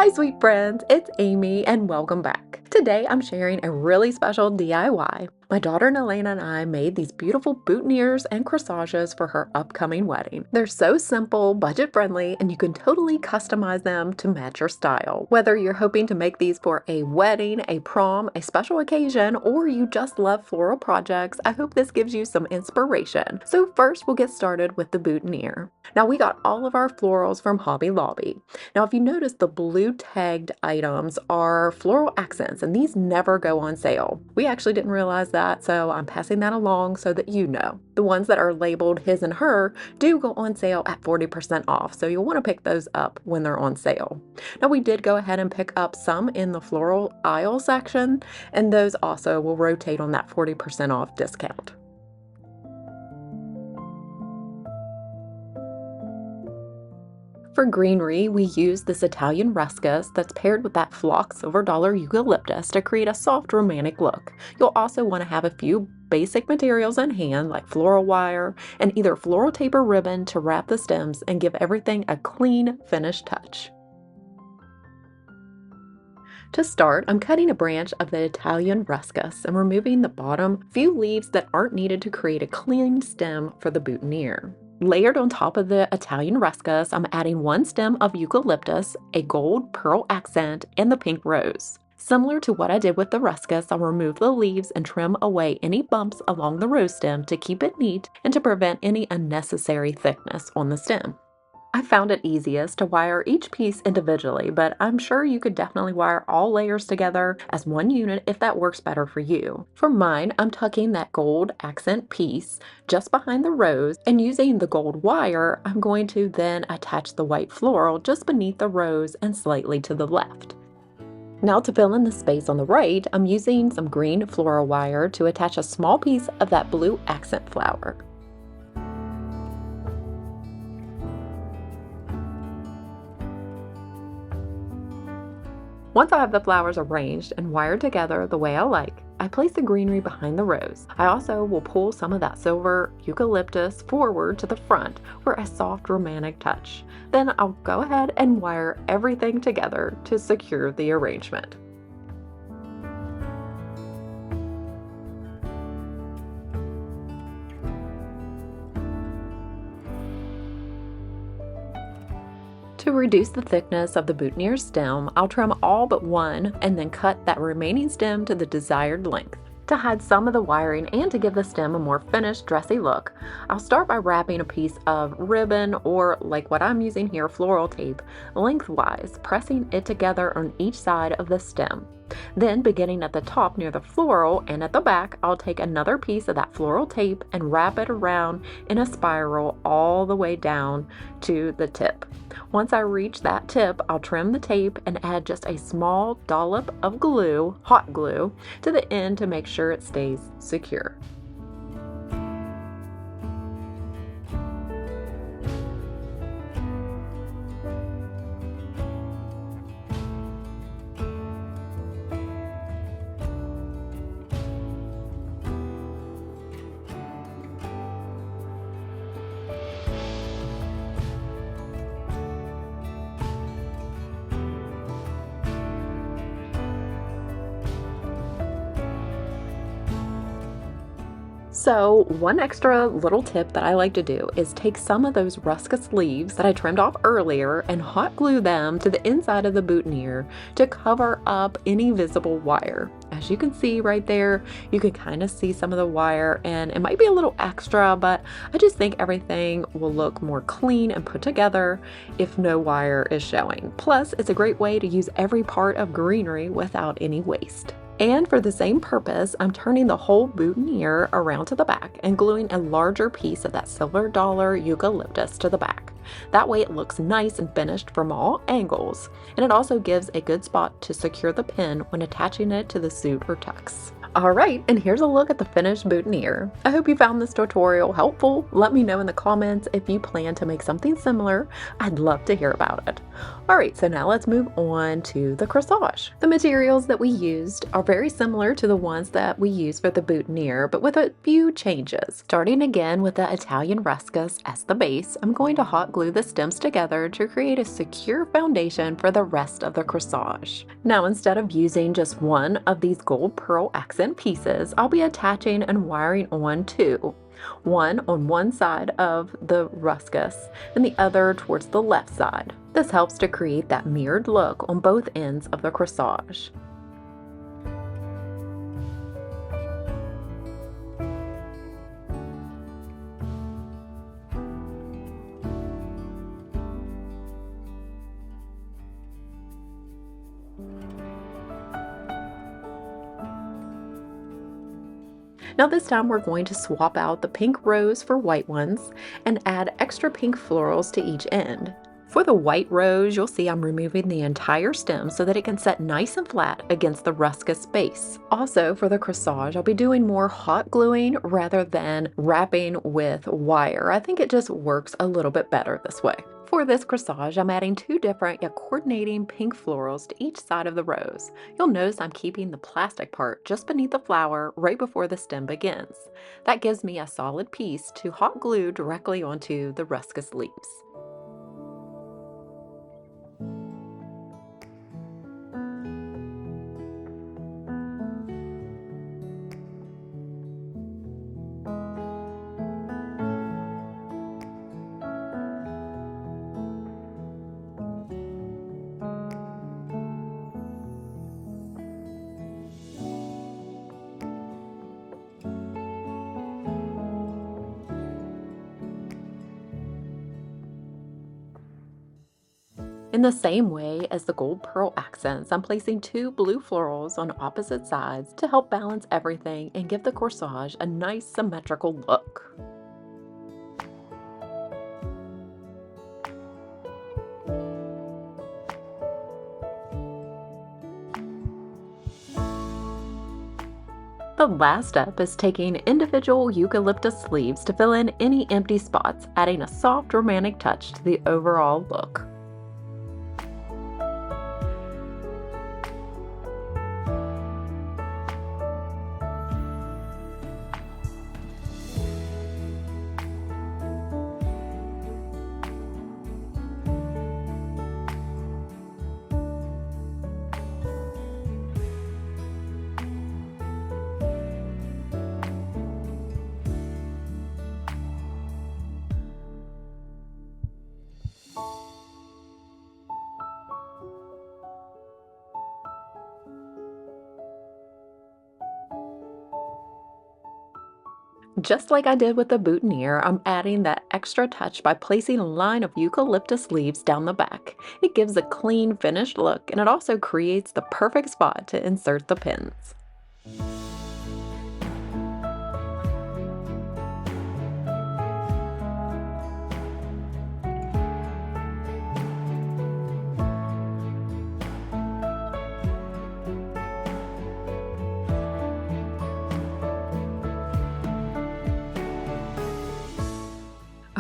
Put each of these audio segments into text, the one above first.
Hi sweet friends, it's Amy and welcome back. Today I'm sharing a really special DIY. My daughter Alaina and I made these beautiful boutonnieres and corsages for her upcoming wedding. They're so simple, budget friendly, and you can totally customize them to match your style. Whether you're hoping to make these for a wedding, a prom, a special occasion, or you just love floral projects, I hope this gives you some inspiration. So first we'll get started with the boutonniere. Now we got all of our florals from Hobby Lobby. Now if you notice, the blue tagged items are floral accents and these never go on sale. We actually didn't realize that, so I'm passing that along so that you know. The ones that are labeled his and her do go on sale at 40% off, so you'll want to pick those up when they're on sale. Now we did go ahead and pick up some in the floral aisle section, and those also will rotate on that 40% off discount. For greenery, we use this Italian ruscus that's paired with that flock silver dollar eucalyptus to create a soft romantic look. You'll also want to have a few basic materials in hand like floral wire and either floral tape or ribbon to wrap the stems and give everything a clean, finished touch. To start, I'm cutting a branch of the Italian ruscus and removing the bottom few leaves that aren't needed to create a clean stem for the boutonniere. Layered on top of the Italian ruscus, I'm adding one stem of eucalyptus, a gold pearl accent, and the pink rose. Similar to what I did with the ruscus, I'll remove the leaves and trim away any bumps along the rose stem to keep it neat and to prevent any unnecessary thickness on the stem. I found it easiest to wire each piece individually, but I'm sure you could definitely wire all layers together as one unit if that works better for you. For mine, I'm tucking that gold accent piece just behind the rose, and using the gold wire, I'm going to then attach the white floral just beneath the rose and slightly to the left. Now to fill in the space on the right, I'm using some green floral wire to attach a small piece of that blue accent flower. Once I have the flowers arranged and wired together the way I like, I place the greenery behind the rose. I also will pull some of that silver eucalyptus forward to the front for a soft romantic touch. Then I'll go ahead and wire everything together to secure the arrangement. To reduce the thickness of the boutonniere stem, I'll trim all but one and then cut that remaining stem to the desired length. To hide some of the wiring and to give the stem a more finished, dressy look, I'll start by wrapping a piece of ribbon or, like what I'm using here, floral tape, lengthwise, pressing it together on each side of the stem. Then, beginning at the top near the floral and at the back, I'll take another piece of that floral tape and wrap it around in a spiral all the way down to the tip. Once I reach that tip, I'll trim the tape and add just a small dollop of glue, hot glue, to the end to make sure it stays secure. So one extra little tip that I like to do is take some of those ruscus leaves that I trimmed off earlier and hot glue them to the inside of the boutonniere to cover up any visible wire. As you can see right there, you can kind of see some of the wire and it might be a little extra, but I just think everything will look more clean and put together if no wire is showing. Plus, it's a great way to use every part of greenery without any waste. And for the same purpose, I'm turning the whole boutonniere around to the back and gluing a larger piece of that silver dollar eucalyptus to the back. That way it looks nice and finished from all angles, and it also gives a good spot to secure the pin when attaching it to the suit or tux. Alright, and here's a look at the finished boutonniere. I hope you found this tutorial helpful. Let me know in the comments if you plan to make something similar. I'd love to hear about it. Alright, so now let's move on to the corsage. The materials that we used are very similar to the ones that we used for the boutonniere, but with a few changes. Starting again with the Italian ruscus as the base, I'm going to hot glue the stems together to create a secure foundation for the rest of the corsage. Now, instead of using just one of these gold pearl accent pieces, I'll be attaching and wiring on two. One on one side of the ruscus and the other towards the left side. This helps to create that mirrored look on both ends of the corsage. Now this time we're going to swap out the pink rose for white ones and add extra pink florals to each end. For the white rose, you'll see I'm removing the entire stem so that it can set nice and flat against the ruscus base. Also, for the corsage, I'll be doing more hot gluing rather than wrapping with wire. I think it just works a little bit better this way. For this corsage, I'm adding two different yet coordinating pink florals to each side of the rose. You'll notice I'm keeping the plastic part just beneath the flower right before the stem begins. That gives me a solid piece to hot glue directly onto the ruscus leaves. In the same way as the gold pearl accents, I'm placing two blue florals on opposite sides to help balance everything and give the corsage a nice symmetrical look. The last step is taking individual eucalyptus leaves to fill in any empty spots, adding a soft romantic touch to the overall look. Just like I did with the boutonniere, I'm adding that extra touch by placing a line of eucalyptus leaves down the back. It gives a clean, finished look, and it also creates the perfect spot to insert the pins.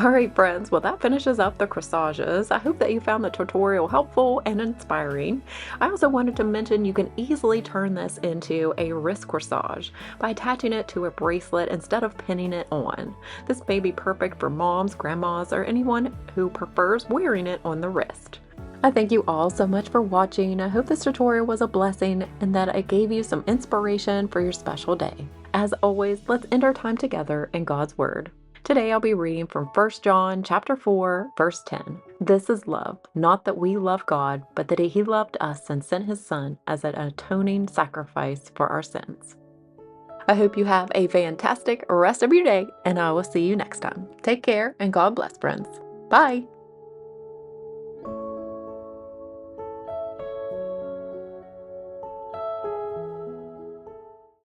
Alright friends, well that finishes up the corsages. I hope that you found the tutorial helpful and inspiring. I also wanted to mention you can easily turn this into a wrist corsage by attaching it to a bracelet instead of pinning it on. This may be perfect for moms, grandmas, or anyone who prefers wearing it on the wrist. I thank you all so much for watching. I hope this tutorial was a blessing and that it gave you some inspiration for your special day. As always, let's end our time together in God's Word. Today I'll be reading from 1 John chapter 4, verse 10. This is love, not that we love God, but that He loved us and sent His Son as an atoning sacrifice for our sins. I hope you have a fantastic rest of your day, and I will see you next time. Take care and God bless, friends. Bye!